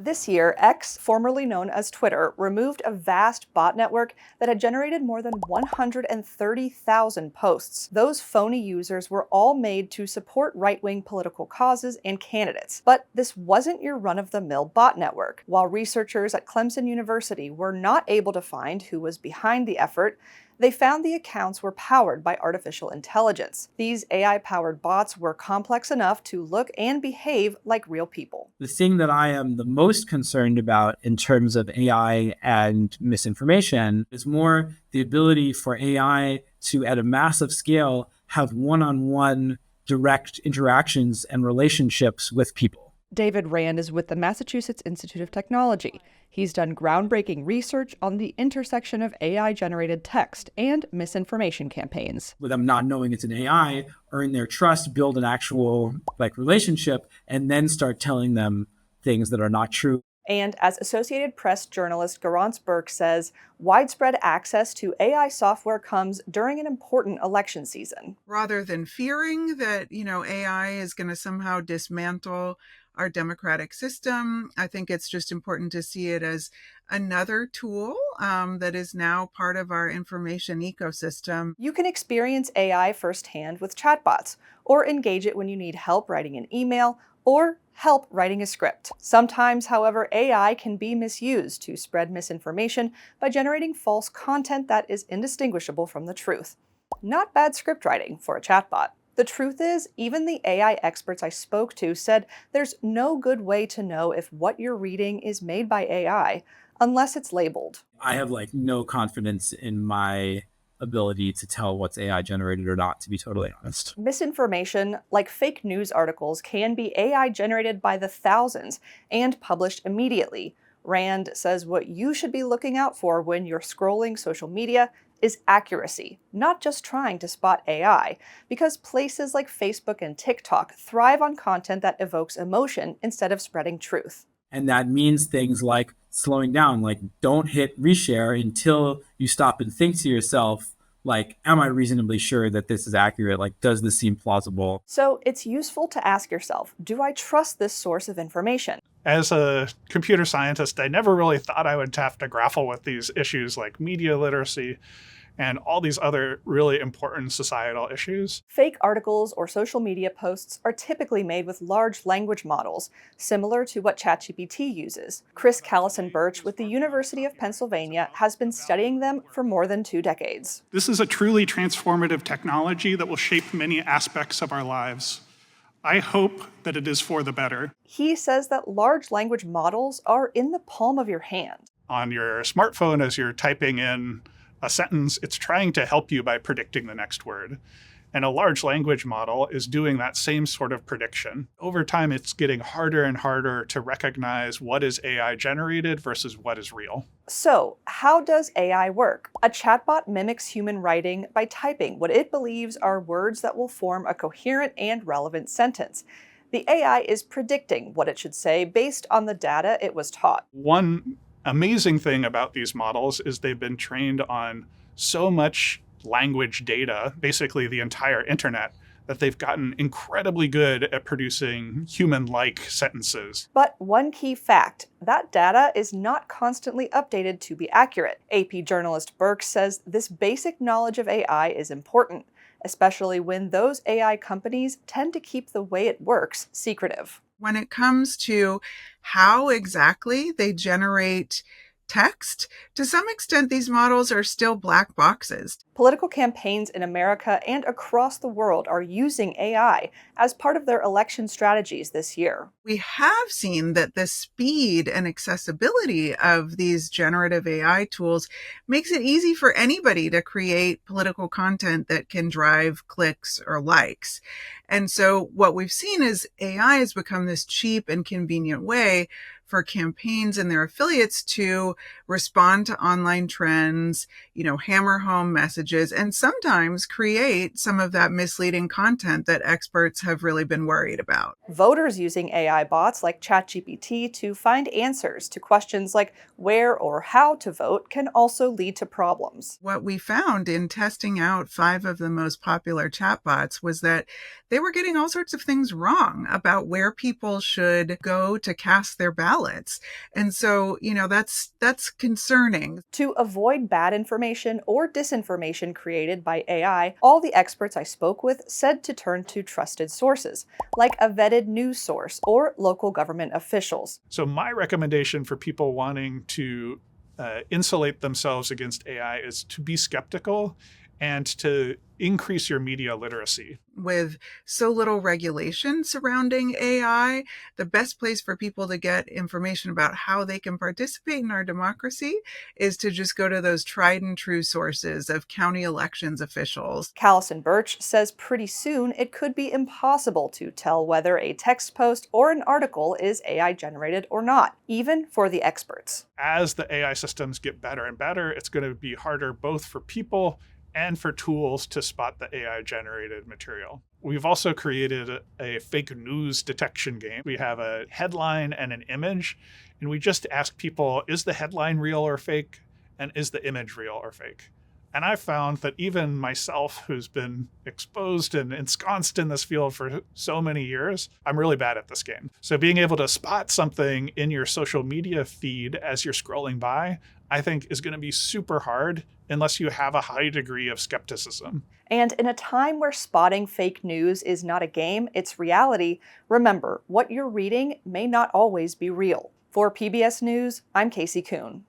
This year, X, formerly known as Twitter, removed a vast bot network that had generated more than 130,000 posts. Those phony users were all made to support right-wing political causes and candidates. But this wasn't your run-of-the-mill bot network. While researchers at Clemson University were not able to find who was behind the effort, they found the accounts were powered by artificial intelligence. These AI-powered bots were complex enough to look and behave like real people. The thing that I am the most concerned about in terms of AI and misinformation is more the ability for AI to, at a massive scale, have one-on-one direct interactions and relationships with people. David Rand is with the Massachusetts Institute of Technology. He's done groundbreaking research on the intersection of AI-generated text and misinformation campaigns. With them not knowing it's an AI, earn their trust, build an actual relationship, and then start telling them things that are not true. And as Associated Press journalist Garance Burke says, widespread access to AI software comes during an important election season. Rather than fearing that, AI is going to somehow dismantle our democratic system, I think it's just important to see it as another tool that is now part of our information ecosystem. You can experience AI firsthand with chatbots, or engage it when you need help writing an email, or help writing a script. Sometimes, however, AI can be misused to spread misinformation by generating false content that is indistinguishable from the truth. Not bad script writing for a chatbot. The truth is, even the AI experts I spoke to said there's no good way to know if what you're reading is made by AI unless it's labeled. I have no confidence in my ability to tell what's AI generated or not, to be totally honest. Misinformation, like fake news articles, can be AI generated by the thousands and published immediately. Rand says what you should be looking out for when you're scrolling social media is accuracy, not just trying to spot AI, because places like Facebook and TikTok thrive on content that evokes emotion instead of spreading truth. And that means things like slowing down, don't hit reshare until you stop and think to yourself, am I reasonably sure that this is accurate? Does this seem plausible? So it's useful to ask yourself, do I trust this source of information? As a computer scientist, I never really thought I would have to grapple with these issues like media literacy and all these other really important societal issues. Fake articles or social media posts are typically made with large language models, similar to what ChatGPT uses. Chris Callison-Birch with the University of Pennsylvania has been studying them for more than 2 decades. This is a truly transformative technology that will shape many aspects of our lives. I hope that it is for the better. He says that large language models are in the palm of your hand. On your smartphone, as you're typing in a sentence, it's trying to help you by predicting the next word. And a large language model is doing that same sort of prediction. Over time, it's getting harder and harder to recognize what is AI generated versus what is real. So, how does AI work? A chatbot mimics human writing by typing what it believes are words that will form a coherent and relevant sentence. The AI is predicting what it should say based on the data it was taught. One amazing thing about these models is they've been trained on so much language data, basically the entire internet, that they've gotten incredibly good at producing human-like sentences. But one key fact, that data is not constantly updated to be accurate. AP journalist Burke says this basic knowledge of AI is important, especially when those AI companies tend to keep the way it works secretive. When it comes to how exactly they generate text, to some extent, these models are still black boxes. Political campaigns in America and across the world are using AI as part of their election strategies this year. We have seen that the speed and accessibility of these generative AI tools makes it easy for anybody to create political content that can drive clicks or likes. And so what we've seen is AI has become this cheap and convenient way for campaigns and their affiliates to respond to online trends, hammer home messages, and sometimes create some of that misleading content that experts have really been worried about. Voters using AI bots like ChatGPT to find answers to questions like where or how to vote can also lead to problems. What we found in testing out 5 of the most popular chatbots was that they were getting all sorts of things wrong about where people should go to cast their ballots. And so, that's concerning. To avoid bad information or disinformation created by AI, all the experts I spoke with said to turn to trusted sources, like a vetted news source or local government officials. So my recommendation for people wanting to insulate themselves against AI is to be skeptical and to increase your media literacy. With so little regulation surrounding AI, the best place for people to get information about how they can participate in our democracy is to just go to those tried and true sources of county elections officials. Callison Birch says pretty soon it could be impossible to tell whether a text post or an article is AI generated or not, even for the experts. As the AI systems get better and better, it's going to be harder both for people and for tools to spot the AI-generated material. We've also created a fake news detection game. We have a headline and an image, and we just ask people, is the headline real or fake? And is the image real or fake? And I found that even myself, who's been exposed and ensconced in this field for so many years, I'm really bad at this game. So being able to spot something in your social media feed as you're scrolling by, I think is going to be super hard unless you have a high degree of skepticism. And in a time where spotting fake news is not a game, it's reality, remember, what you're reading may not always be real. For PBS News, I'm Casey Kuhn.